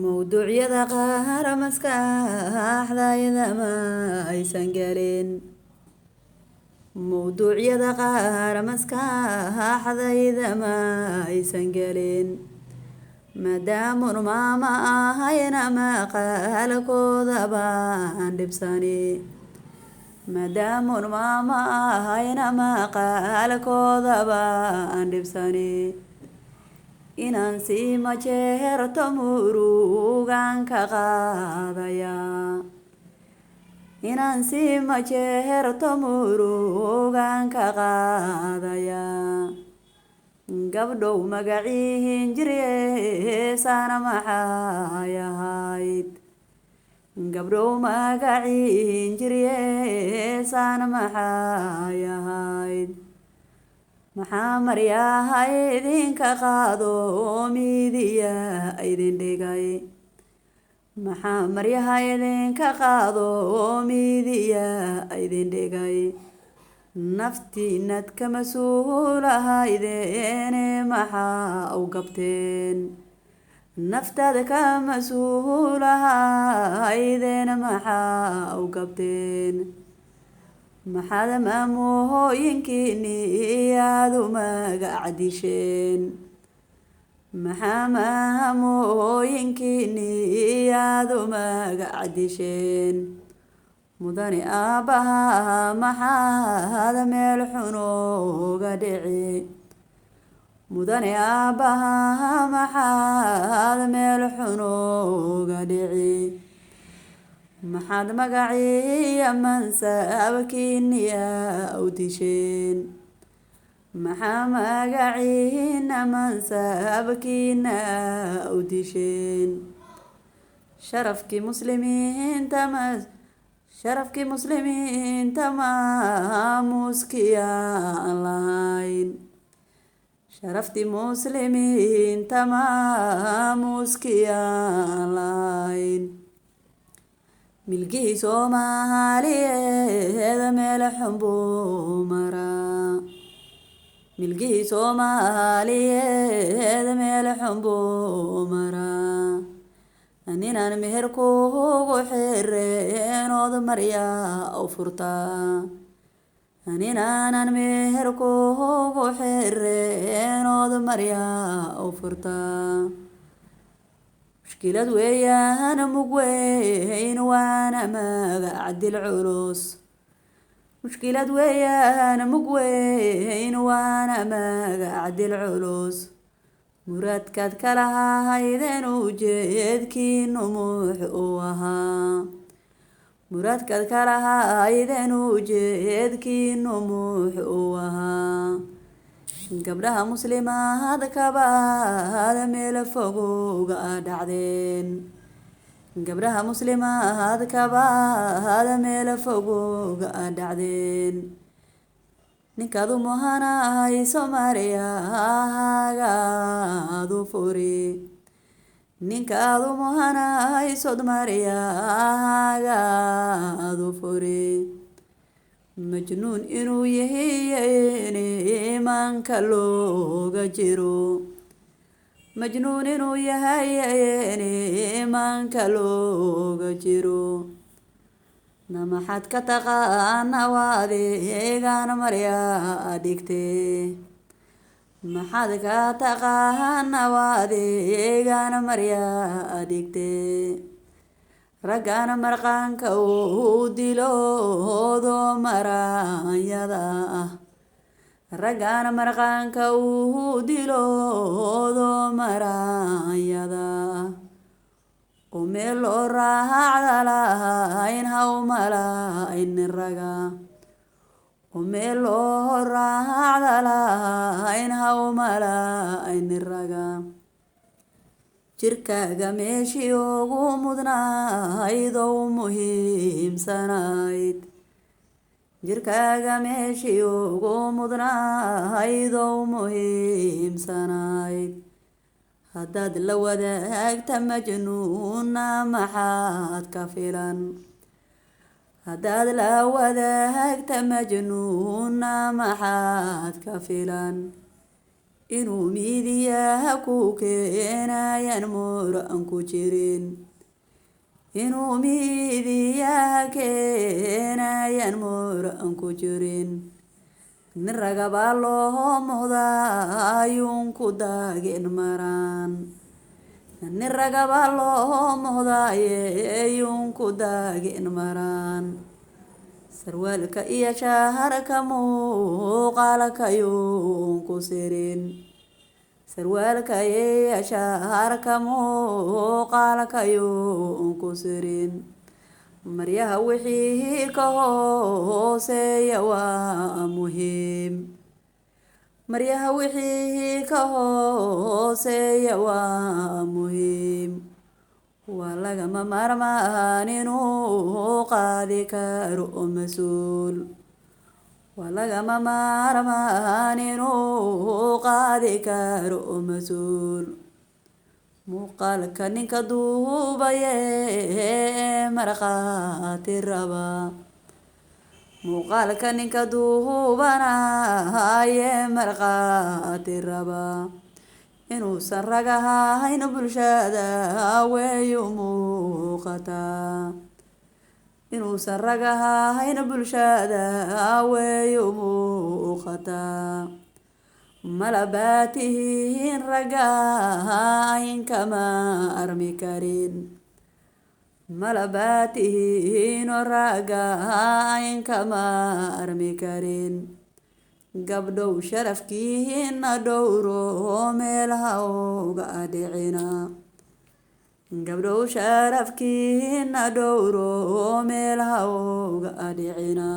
mawduucyada qaar maskaxdayda ma aysan gelin mawduucyada qaar maskaxdayda ma aysan gelin maadaamuna maama ahayna maqaalkooda baan dhibsani maadaamuna maama ahayna maqaalkooda baan dhibsani inaan sii majeerto murugaan ka qaadaya inaan sii majeerto murugaan ka qaadaya gabdhow magaciin jiryeesana maxay ahayd gabdhow magaciin jiryeesana maxay ahayd maxaa maryaha idinka qaado midiya idin dhigay maxaa maryaha idinka qaado midiya idin dhigay naftiinad ka mas-uulahaydeen maxaa u gabteen naftaada ka mas-uulahaydeen maxaa u gabteen maxaad maamooyinkiini aada u magac disheen maxaa maamooyinkiini aada u magac disheen mudane aabbaha maxaad meel xunuga dhici mudane aabbaha maxaad meel xunuga dhici maxaad magaciiya mansabkiiniya u disheen maxaa magaciina mansabkiina u disheen sharafkii muslimiinta maamuuskiyaan lahayn sharaftii muslimiinta maamuuskiyaan lahayn milgihii soomaaliyeed meel xun buu maraa milgihii soomaaliyeed meel xun buu maraa ninaan meher kugu xireenood maryaa u furtaa ninaanan meher kugu xireenood maryaa u furtaa mushkilad weeyaan mug weyn waana magac dil culus mushkilad weeyaan mug weyn waana magac dil culus muraadkaad kala haydeen ujeedkiinu muux u ahaa muraadkaad kala haydeen ujeedkiinu muux u ahaa gabdhaha muslimaadkabaad meel fogowga dhacdeen gabdhaha muslimaadkabaad meel fogowga dhacdeen ninkaad u muhanahay soomaaliyahagaad u furi ninkaad u muhanahay soomaaliyahagaad u furi majnuun inuu yahay imaanka looga jiro majnuun inuu yahay imaanka looga jiro namaxaad ka taqaana waadeegaan maryaa dhigtee maxaad ka taqaana waadeegaan maryaa dhigtee raggaana marqaanka uu diloodo maraanyada ah raggaana marqaanka uu diloodo maraanyada ah oo meel loo raacda lahayn ha u malayn raga oo meel loo raacda lahayn ha u malayn raga jirkaaga meeshii ugu mudnayd oo muhiimsanayd jirkaaga meeshii ugu mudnayd oo muhiimsanayd haddaad la wadaagta majnuuna maxaad ka filan haddaad la wadaagta majnuuna maxaad ka filan inuu miidiyaha ku keenayaan muran ku jirin inuu miidiyaha keenayaan muran ku jirin nin ragabaa loo muhdayuun ku daagin maraan nin ragabaa loo muhdayeyuun ku daagin maraan sarwaalka iyo shaharka muuqaalkayuun ku sirin sarwaalka iyo shaharka muuqaalkayuun ku sirin maryaha wixii ka hooseeya waa muhiim maryaha wixii ka hooseeya waa muhiim waa lagama maarmaan inuu qaadi karo mas-uul waa lagama maarmaan inuu qaadi karo mas-uul muuqaalka ninka duubaye markhaati raba muuqaalka ninka duubanaye markhaati raba inuusan rag ahayn bulshada weeyu muuqataa inuusan rag ahayn bulshada weeyu muuqataa malabaatihiin ragga ayn kama armi karin malabaatihiin ragga ayn kama armi karin gabdhow sharafkiina dhowro meelaha uga dhicina gabdhow sharafkiina dhowro meelaha uga dhicina